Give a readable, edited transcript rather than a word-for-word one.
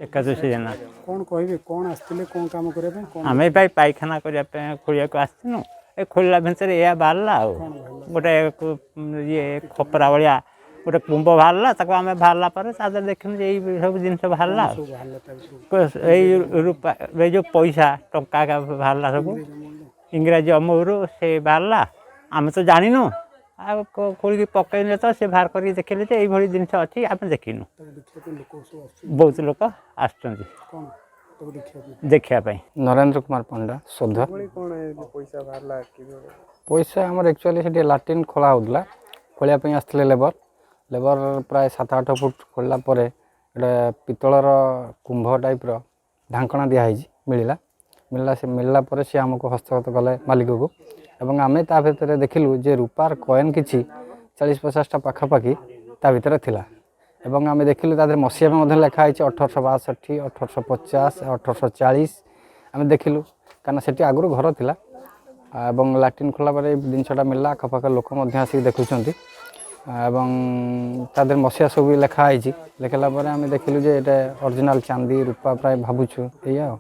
ଏକାଦଶୀ ଦିନ କ'ଣ କହିବେ କ'ଣ ଆସିଥିଲେ କ'ଣ କାମ କରିବା ପାଇଁ କ'ଣ ଆମେ ଭାଇ ପାଇଖାନା କରିବା ପାଇଁ ଖୋଳିବାକୁ ଆସିଥିଲୁ ଏ ଖୋଳିଲା ଭିତରେ ଏଇଆ ବାହାରିଲା ଆଉ ଗୋଟେ ଇଏ ଖପରା ଭଳିଆ ଗୋଟେ କୁମ୍ଭ ବାହାରିଲା ତାକୁ ଆମେ ବାହାରିଲା ପରେ ତା ଦେହରେ ଦେଖିଲୁ ଯେ ଏଇ ସବୁ ଜିନିଷ ବାହାରିଲା ଆଉ ଏଇ ରୂପା ଏଇ ଯେଉଁ ପଇସା ଟଙ୍କା ବାହାରିଲା ସବୁ ଇଂରାଜୀ ଅମଳରୁ ସେ ବାହାରିଲା ଆମେ ତ ଜାଣିନୁ ଆଉ ଖୋଳିକି ପକେଇଲେ ତ ସେ ବାହାର କରିକି ଦେଖିଲେ ଯେ ଏଇଭଳି ଜିନିଷ ଅଛି ଆମେ ଦେଖିନୁ ବହୁତ ଲୋକ ଆସୁଛନ୍ତି ଦେଖିବା ପାଇଁ। ନରେନ୍ଦ୍ର କୁମାର ପଣ୍ଡା ସୋଧ ପଇସା ଆମର ଆକ୍ଚୁଆଲି ସେଠି ଲାଟ୍ରିନ୍ ଖୋଳା ହେଉଥିଲା ଖୋଳିବା ପାଇଁ ଆସିଥିଲେ ଲେବର ପ୍ରାୟ 7-8 ଫୁଟ ଖୋଳିଲା ପରେ ଗୋଟେ ପିତ୍ତଳର କୁମ୍ଭ ଟାଇପ୍ର ଢାଙ୍କଣା ଦିଆହେଇଛି ମିଳିଲା ପରେ ସେ ଆମକୁ ହସ୍ତଗତ କଲେ ମାଲିକକୁ ଏବଂ ଆମେ ତା ଭିତରେ ଦେଖିଲୁ ଯେ ରୂପାର କଏନ୍ କିଛି 40-50ଟା ପାଖାପାଖି ତା ଭିତରେ ଥିଲା ଏବଂ ଆମେ ଦେଖିଲୁ ତା ଦେହରେ ମସିହା ବି ମଧ୍ୟ ଲେଖା ହେଇଛି 1862, 1850, 1840 ଆମେ ଦେଖିଲୁ କାରଣ ସେଠି ଆଗରୁ ଘର ଥିଲା ଏବଂ ଲାଟ୍ରିନ୍ ଖୋଲା ପରେ ଏଇ ଜିନିଷଟା ମିଳିଲା ଆଖପାଖ ଲୋକ ମଧ୍ୟ ଆସିକି ଦେଖୁଛନ୍ତି ଏବଂ ତା ଦେହରେ ମସିହା ସବୁ ଲେଖା ହେଇଛି ଲେଖିଲା ପରେ ଆମେ ଦେଖିଲୁ ଯେ ଏଇଟା ଅରିଜିନାଲ୍ ଚାନ୍ଦି ରୂପା ପ୍ରାୟ ଭାବୁଛୁ ଏଇଆ ଆଉ।